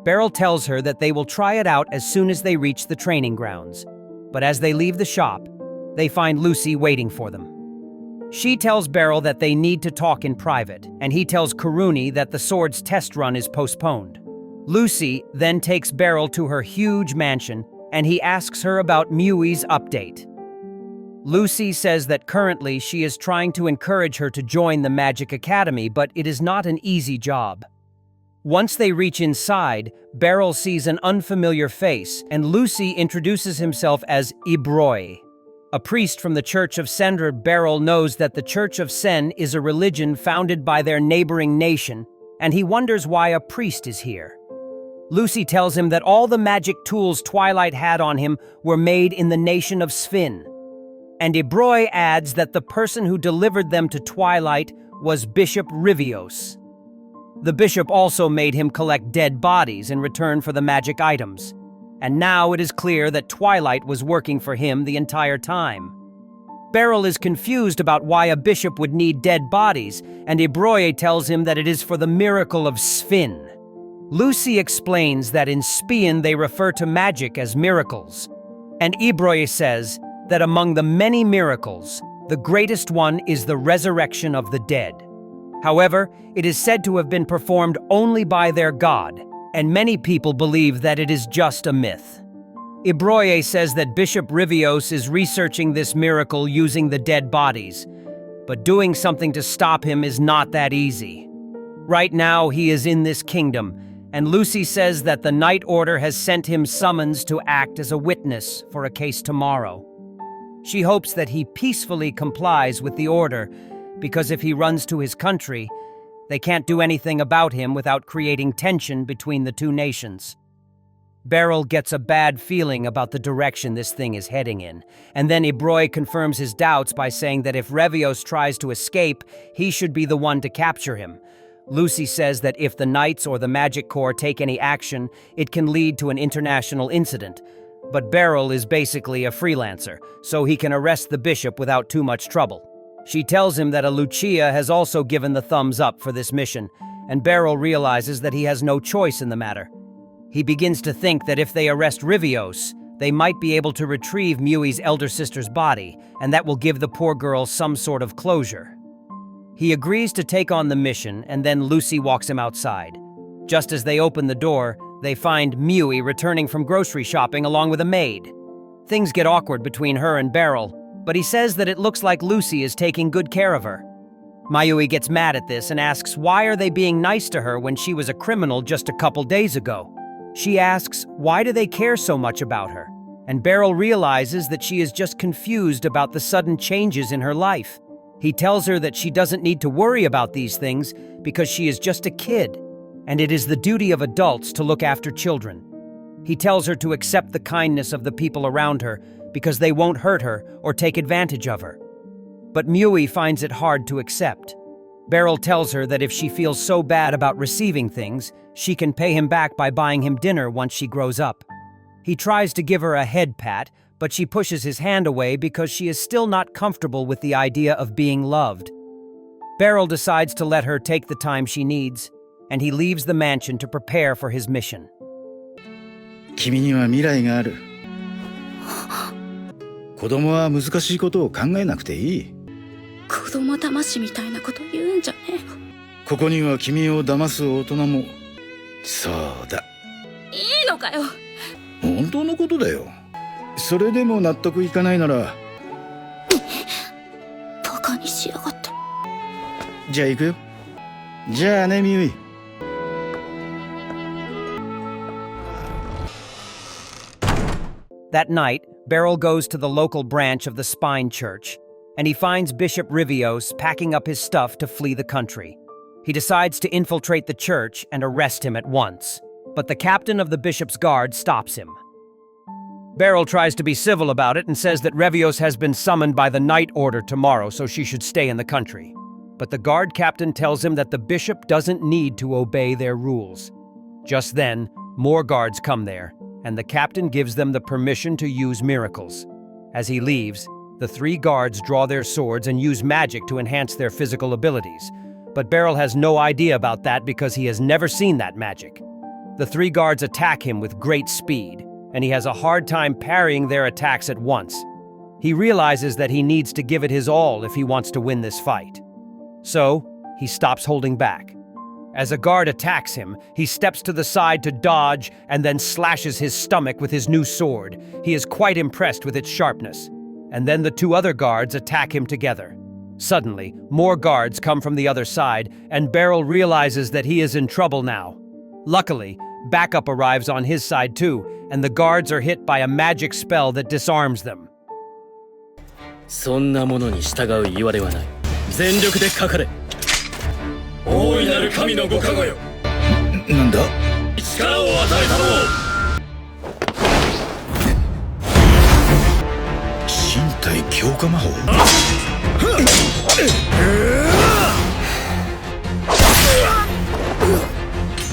Beryl tells her that they will try it out as soon as they reach the training grounds, but as they leave the shop, they find Lucy waiting for them. She tells Beryl that they need to talk in private, and he tells Karuni that the sword's test run is postponed. Lucy then takes Beryl to her huge mansion, and he asks her about Mui's update. Lucy says that currently she is trying to encourage her to join the Magic Academy, but it is not an easy job. Once they reach inside, Beryl sees an unfamiliar face, and Lucy introduces himself as Ibroi, a priest from the Church of Sen. Beryl knows that the Church of Sen is a religion founded by their neighboring nation, and he wonders why a priest is here. Lucy tells him that all the magic tools Twilight had on him were made in the nation of Sfin, and Ibroi adds that the person who delivered them to Twilight was Bishop Rivios. The bishop also made him collect dead bodies in return for the magic items, and now it is clear that Twilight was working for him the entire time. Beryl is confused about why a bishop would need dead bodies, and Ibroi tells him that it is for the miracle of Sfin. Lucy explains that in Spian they refer to magic as miracles, and Ibroi says that among the many miracles, the greatest one is the resurrection of the dead. However, it is said to have been performed only by their god, and many people believe that it is just a myth. Ibroi says that Bishop Rivios is researching this miracle using the dead bodies, but doing something to stop him is not that easy. Right now, he is in this kingdom, and Lucy says that the Night Order has sent him summons to act as a witness for a case tomorrow. She hopes that he peacefully complies with the order, because if he runs to his country, they can't do anything about him without creating tension between the two nations. Beryl gets a bad feeling about the direction this thing is heading in, and then Ibroi confirms his doubts by saying that if Revios tries to escape, he should be the one to capture him. Lucy says that if the Knights or the Magic Corps take any action, it can lead to an international incident. But Beryl is basically a freelancer, so he can arrest the bishop without too much trouble. She tells him that Alucia has also given the thumbs up for this mission, and Beryl realizes that he has no choice in the matter. He begins to think that if they arrest Rivios, they might be able to retrieve Miui's elder sister's body, and that will give the poor girl some sort of closure. He agrees to take on the mission, and then Lucy walks him outside. Just as they open the door, they find Miui returning from grocery shopping along with a maid. Things get awkward between her and Beryl, but he says that it looks like Lucy is taking good care of her. Miui gets mad at this and asks why are they being nice to her when she was a criminal just a couple days ago. She asks why do they care so much about her, and Beryl realizes that she is just confused about the sudden changes in her life. He tells her that she doesn't need to worry about these things because she is just a kid, and it is the duty of adults to look after children. He tells her to accept the kindness of the people around her because they won't hurt her or take advantage of her. But Miui finds it hard to accept. Beryl tells her that if she feels so bad about receiving things, she can pay him back by buying him dinner once she grows up. He tries to give her a head pat, but she pushes his hand away because she is still not comfortable with the idea of being loved. Beryl decides to let her take the time she needs, and he leaves the mansion to prepare for his mission. 君には未来がある。子供は難しいことを考えなくていい。子供騙しみたいなこと言うんじゃねえよ。ここには君を騙す大人も。そうだ。いいのかよ。本当のことだよ。それでも納得いかないなら。バカにしやがって。じゃあ行くよ。じゃあね、ミウイ。That night, Beryl goes to the local branch of the Spine Church, and he finds Bishop Rivios packing up his stuff to flee the country. He decides to infiltrate the church and arrest him at once, but the captain of the bishop's guard stops him. Beryl tries to be civil about it and says that Rivios has been summoned by the night order tomorrow, so she should stay in the country. But the guard captain tells him that the bishop doesn't need to obey their rules. Just then, more guards come there, and the captain gives them the permission to use miracles. As he leaves, the 3 guards draw their swords and use magic to enhance their physical abilities. But Beryl has no idea about that because he has never seen that magic. The 3 guards attack him with great speed, and he has a hard time parrying their attacks at once. He realizes that he needs to give it his all if he wants to win this fight. So, he stops holding back. As a guard attacks him, he steps to the side to dodge and then slashes his stomach with his new sword. He is quite impressed with its sharpness. And then the 2 other guards attack him together. Suddenly, more guards come from the other side, and Beryl realizes that he is in trouble now. Luckily, backup arrives on his side too, and the guards are hit by a magic spell that disarms them. そんなものに従う言われはない。全力でかかれ。大いなる神のご加護よ。なんだ？力を与えたろう。身体強化魔法？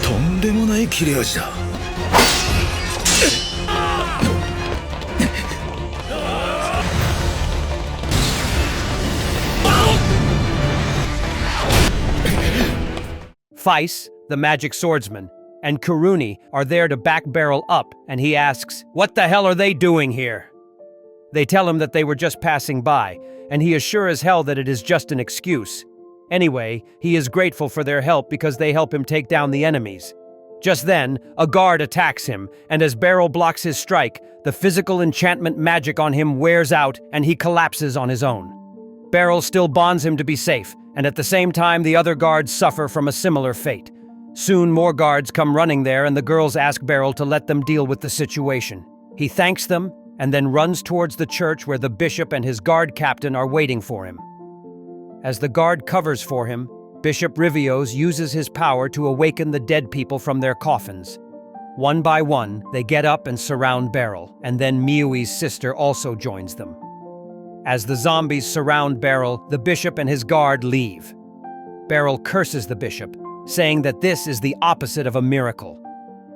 とんでもない切れ味だ。Feis, the magic swordsman, and Kuruni are there to back Beryl up, and he asks, "What the hell are they doing here?" They tell him that they were just passing by, and he is sure as hell that it is just an excuse. Anyway, he is grateful for their help because they help him take down the enemies. Just then, a guard attacks him, and as Beryl blocks his strike, the physical enchantment magic on him wears out, and he collapses on his own. Beryl still bonds him to be safe, and at the same time the other guards suffer from a similar fate. Soon more guards come running there, and the girls ask Beryl to let them deal with the situation. He thanks them, and then runs towards the church where the bishop and his guard captain are waiting for him. As the guard covers for him, Bishop Rivios uses his power to awaken the dead people from their coffins. One by one, they get up and surround Beryl, and then Miui's sister also joins them. As the zombies surround Beryl, the bishop and his guard leave. Beryl curses the bishop, saying that this is the opposite of a miracle.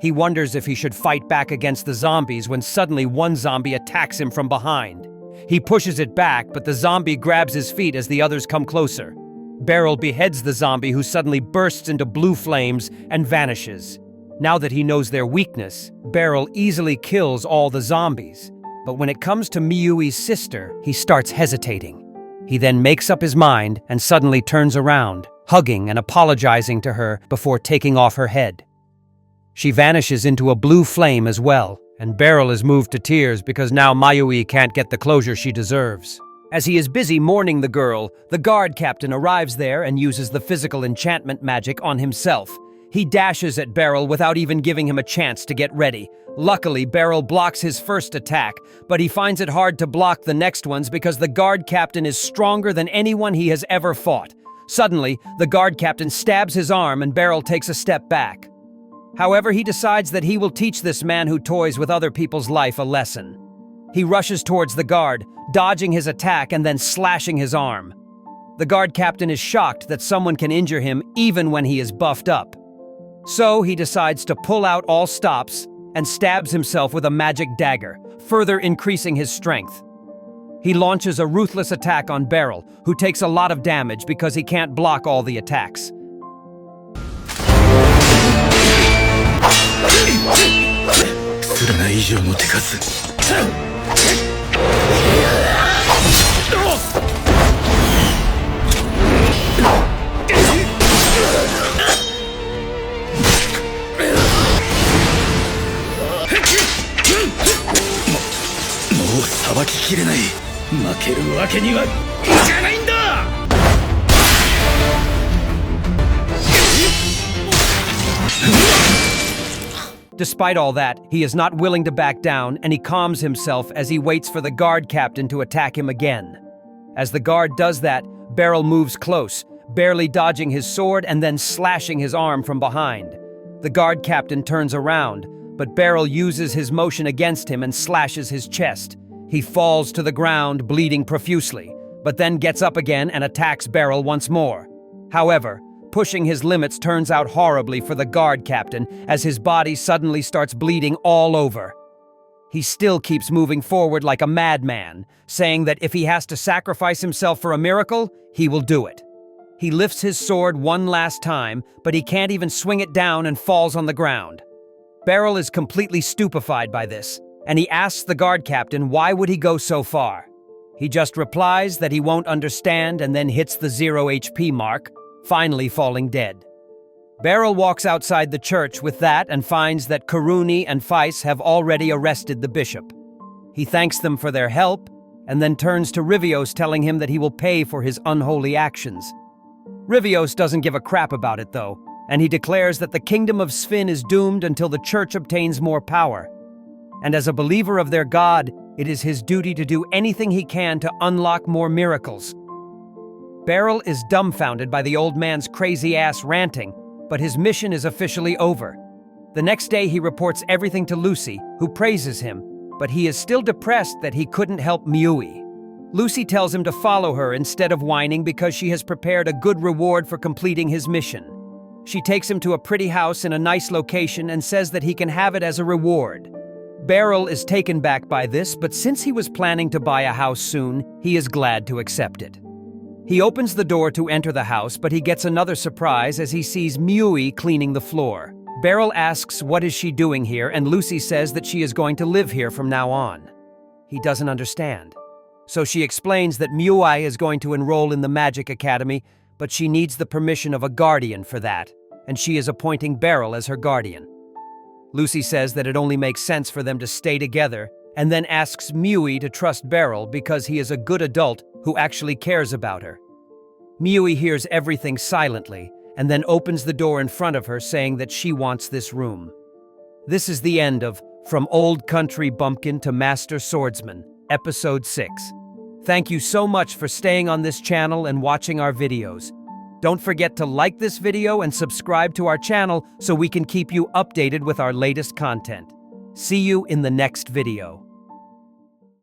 He wonders if he should fight back against the zombies when suddenly one zombie attacks him from behind. He pushes it back, but the zombie grabs his feet as the others come closer. Beryl beheads the zombie, who suddenly bursts into blue flames and vanishes. Now that he knows their weakness, Beryl easily kills all the zombies. But when it comes to Miyui's sister, he starts hesitating. He then makes up his mind and suddenly turns around, hugging and apologizing to her before taking off her head. She vanishes into a blue flame as well, and Beryl is moved to tears because now Mayui can't get the closure she deserves. As he is busy mourning the girl, the guard captain arrives there and uses the physical enchantment magic on himself. He dashes at Beryl without even giving him a chance to get ready. Luckily, Beryl blocks his first attack, but he finds it hard to block the next ones because the guard captain is stronger than anyone he has ever fought. Suddenly, the guard captain stabs his arm and Beryl takes a step back. However, he decides that he will teach this man who toys with other people's life a lesson. He rushes towards the guard, dodging his attack and then slashing his arm. The guard captain is shocked that someone can injure him even when he is buffed up. So he decides to pull out all stops and stabs himself with a magic dagger, further increasing his strength. He launches a ruthless attack on Beryl, who takes a lot of damage because he can't block all the attacks. Despite all that, he is not willing to back down, and he calms himself as he waits for the guard captain to attack him again. As the guard does that, Beryl moves close, barely dodging his sword and then slashing his arm from behind. The guard captain turns around, but Beryl uses his motion against him and slashes his chest. He falls to the ground, bleeding profusely, but then gets up again and attacks Beryl once more. However, pushing his limits turns out horribly for the guard captain as his body suddenly starts bleeding all over. He still keeps moving forward like a madman, saying that if he has to sacrifice himself for a miracle, he will do it. He lifts his sword one last time, but he can't even swing it down and falls on the ground. Beryl is completely stupefied by this, and he asks the guard captain why would he go so far. He just replies that he won't understand and then hits the 0 HP mark, finally falling dead. Beryl walks outside the church with that and finds that Karuni and Feis have already arrested the bishop. He thanks them for their help and then turns to Rivios telling him that he will pay for his unholy actions. Rivios doesn't give a crap about it though, and he declares that the kingdom of Sven is doomed until the church obtains more power. And as a believer of their god, it is his duty to do anything he can to unlock more miracles. Beryl is dumbfounded by the old man's crazy-ass ranting, but his mission is officially over. The next day he reports everything to Lucy, who praises him, but he is still depressed that he couldn't help Miyui. Lucy tells him to follow her instead of whining because she has prepared a good reward for completing his mission. She takes him to a pretty house in a nice location and says that he can have it as a reward. Beryl is taken back by this, but since he was planning to buy a house soon, he is glad to accept it. He opens the door to enter the house, but he gets another surprise as he sees Miyui cleaning the floor. Beryl asks what is she doing here, and Lucy says that she is going to live here from now on. He doesn't understand. So she explains that Miyui is going to enroll in the Magic Academy, but she needs the permission of a guardian for that, and she is appointing Beryl as her guardian. Lucy says that it only makes sense for them to stay together, and then asks Miyui to trust Beryl because he is a good adult who actually cares about her. Miyui hears everything silently, and then opens the door in front of her saying that she wants this room. This is the end of From Old Country Bumpkin to Master Swordsman, Episode 6. Thank you so much for staying on this channel and watching our videos. Don't forget to like this video and subscribe to our channel so we can keep you updated with our latest content. See you in the next video.